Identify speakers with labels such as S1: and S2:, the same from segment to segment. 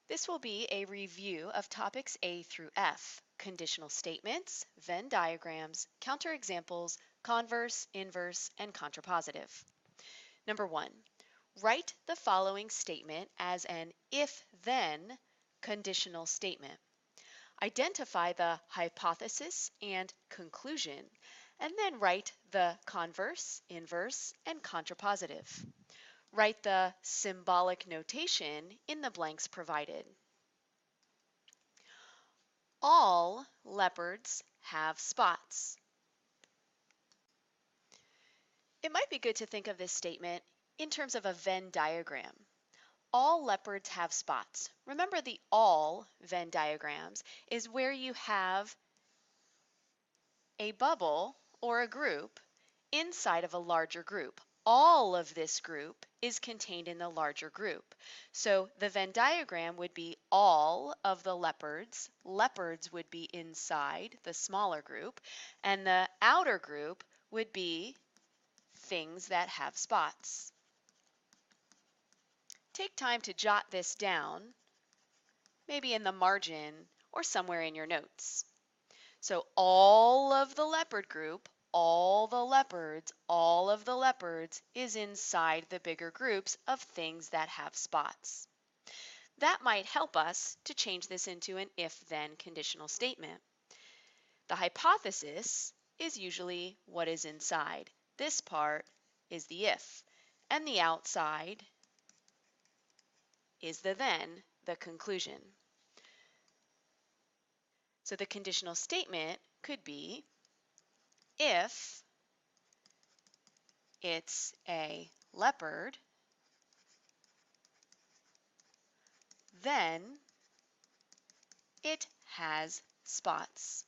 S1: This will be a review of topics A through F: conditional statements, Venn diagrams, counterexamples, converse, inverse, and contrapositive. Number 1, write the following statement as an if-then conditional statement. Identify the hypothesis and conclusion, and then write the converse, inverse, and contrapositive. Write the symbolic notation in the blanks provided. All leopards have spots. It might be good to think of this statement in terms of a Venn diagram. All leopards have spots. Remember, the all Venn diagrams is where you have a bubble or a group inside of a larger group. All of this group is contained in the larger group. So the Venn diagram would be all of the leopards. Leopards would be inside the smaller group, and the outer group would be things that have spots. Take time to jot this down, maybe in the margin or somewhere in your notes. So all of the leopard group, all of the leopards is inside the bigger groups of things that have spots. That might help us to change this into an if-then conditional statement. The hypothesis is usually what is inside. This part is the if, and the outside is the then, the conclusion. So the conditional statement could be, if it's a leopard, then it has spots.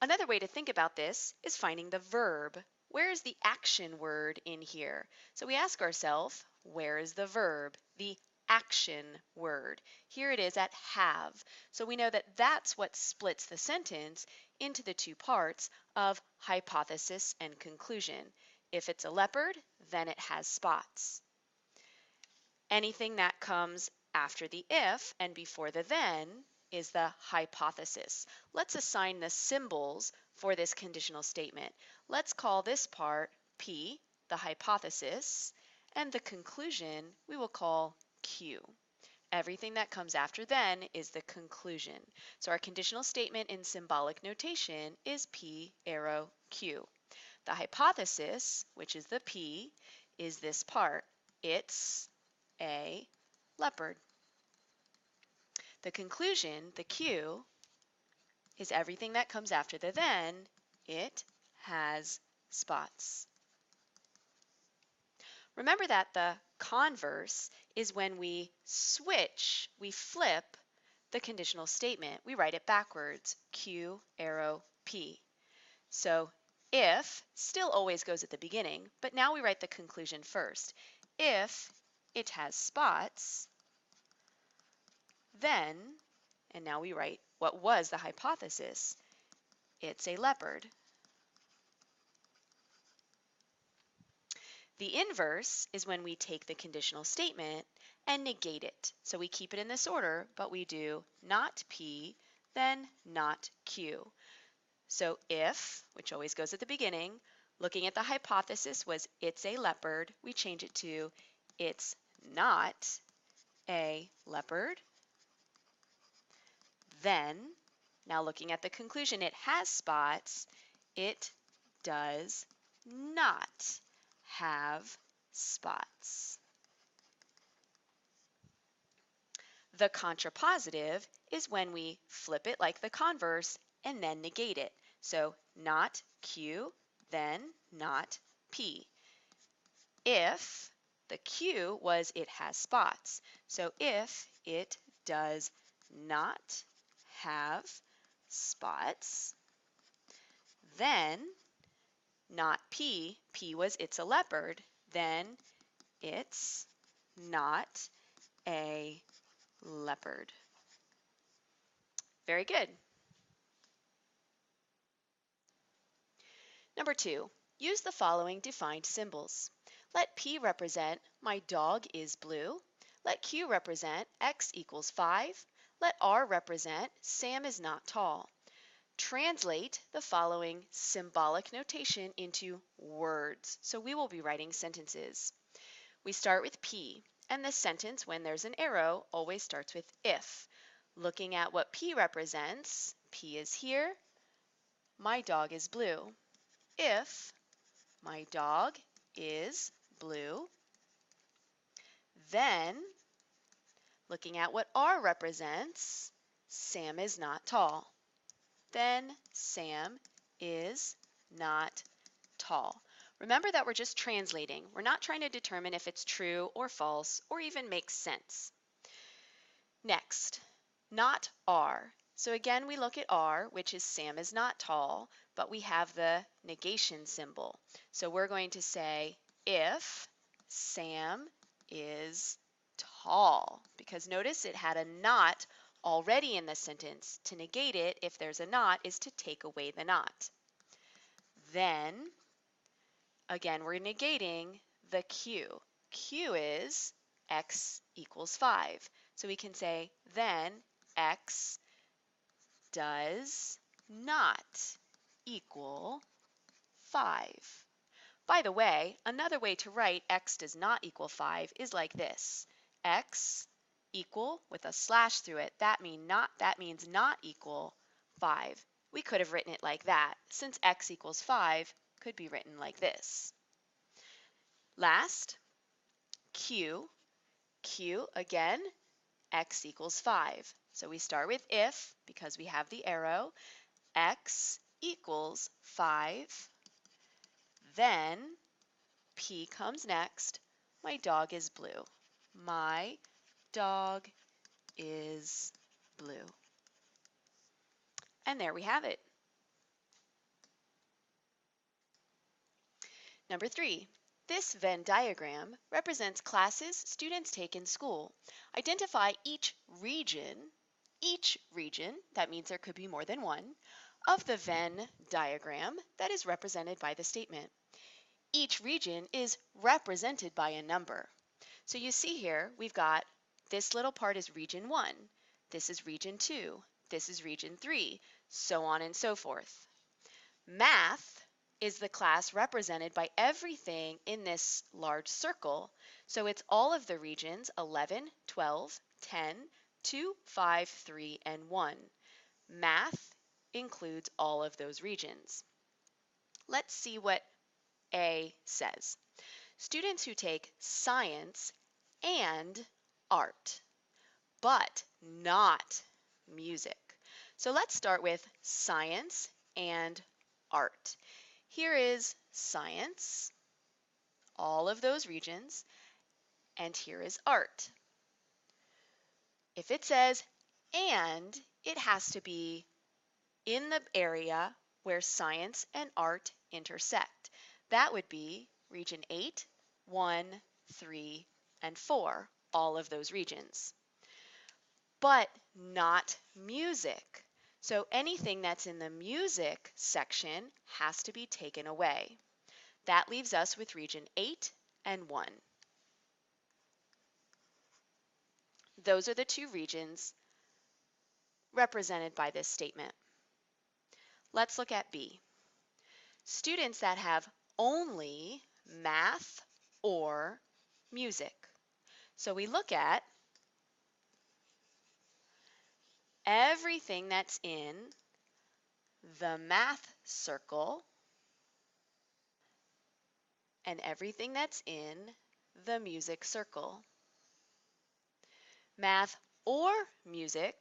S1: Another way to think about this is finding the verb. Where is the action word in here? So we ask ourselves, where is the verb, the action word? Here it is at have. So we know that that's what splits the sentence into the two parts of hypothesis and conclusion. If it's a leopard, then it has spots. Anything that comes after the if and before the then is the hypothesis. Let's assign the symbols for this conditional statement. Let's call this part P, the hypothesis, and the conclusion we will call Q. Everything that comes after then is the conclusion. So our conditional statement in symbolic notation is P arrow Q. The hypothesis, which is the P, is this part. It's a leopard. The conclusion, the Q, is everything that comes after the then. It has spots. Remember that the converse is when we switch, we flip the conditional statement. We write it backwards, Q arrow P. So if still always goes at the beginning, but now we write the conclusion first. If it has spots, then, and now we write what was the hypothesis, it's a leopard. The inverse is when we take the conditional statement and negate it. So we keep it in this order, but we do not P, then not Q. So if, which always goes at the beginning, looking at the hypothesis was it's a leopard, we change it to it's not a leopard. Then, now looking at the conclusion, it has spots. It does not have spots. The contrapositive is when we flip it like the converse and then negate it. So not Q, then not P. If the Q was it has spots. So if it does not have spots, then not P, P was it's a leopard, then it's not a leopard. Very good. Number 2, use the following defined symbols. Let P represent my dog is blue. Let Q represent x equals 5. Let R represent Sam is not tall. Translate the following symbolic notation into words. So we will be writing sentences. We start with P, and the sentence, when there's an arrow, always starts with if. Looking at what P represents, P is here, my dog is blue. If my dog is blue, then looking at what R represents, Sam is not tall. Then Sam is not tall. Remember that we're just translating. We're not trying to determine if it's true or false or even makes sense. Next, not R. So again, we look at R, which is Sam is not tall, but we have the negation symbol. So we're going to say if Sam is tall, because notice it had a not already in the sentence. To negate it, if there's a not, is to take away the not. Then, again, we're negating the Q. Q is x equals 5. So we can say then x does not equal 5. By the way, another way to write x does not equal 5 is like this. X equal with a slash through it. That means not equal 5. We could have written it like that. Since x equals 5, could be written like this. Last, Q. Q, again, x equals 5. So we start with if, because we have the arrow, x equals 5. Then P comes next. My dog is blue. My dog is blue. And there we have it. Number 3. This Venn diagram represents classes students take in school. Identify each region, that means there could be more than one, of the Venn diagram that is represented by the statement. Each region is represented by a number. So you see here, we've got this little part is region 1, this is region 2, this is region 3, so on and so forth. Math is the class represented by everything in this large circle, so it's all of the regions 11, 12, 10, 2, 5, 3, and 1. Math includes all of those regions. Let's see what A says. Students who take science and art, but not music. So let's start with science and art. Here is science, all of those regions, and here is art. If it says and, it has to be in the area where science and art intersect. That would be region 8, 1, 3, and 4, all of those regions. But not music. So anything that's in the music section has to be taken away. That leaves us with region 8 and 1. Those are the two regions represented by this statement. Let's look at B. Students that have only math or music. So we look at everything that's in the math circle and everything that's in the music circle. Math or music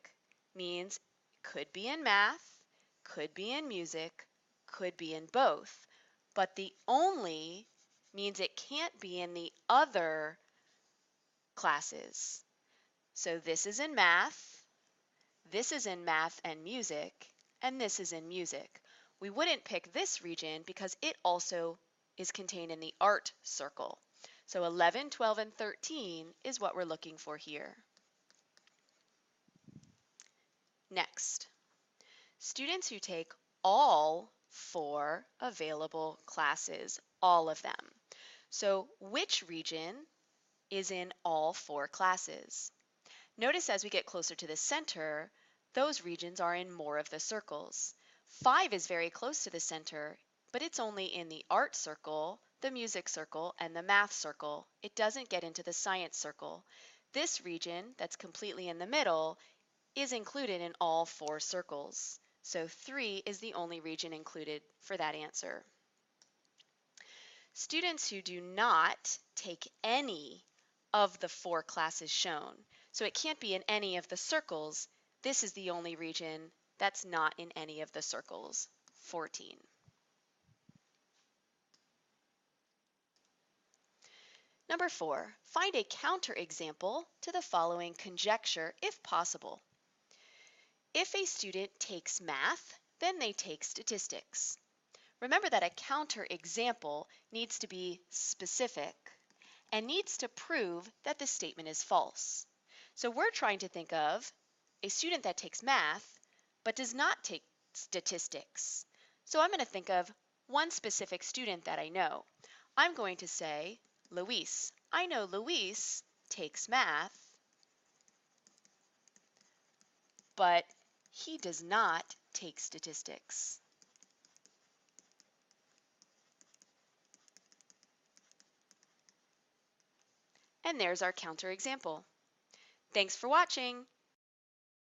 S1: means could be in math, could be in music, could be in both, but the only means it can't be in the other classes. So this is in math, this is in math and music, and this is in music. We wouldn't pick this region because it also is contained in the art circle. So 11, 12, and 13 is what we're looking for here. Next, students who take all 4 available classes, all of them. So which region is in all 4 classes. Notice as we get closer to the center, those regions are in more of the circles. 5 is very close to the center, but it's only in the art circle, the music circle, and the math circle. It doesn't get into the science circle. This region that's completely in the middle is included in all 4 circles. So 3 is the only region included for that answer. Students who do not take any of the 4 classes shown, so it can't be in any of the circles, this is the only region that's not in any of the circles, 14. Number 4, find a counterexample to the following conjecture if possible. If a student takes math, then they take statistics. Remember that a counterexample needs to be specific and needs to prove that the statement is false. So we're trying to think of a student that takes math but does not take statistics. So I'm going to think of one specific student that I know. I'm going to say Luis. I know Luis takes math, but he does not take statistics. And there's our counterexample. Thanks for watching.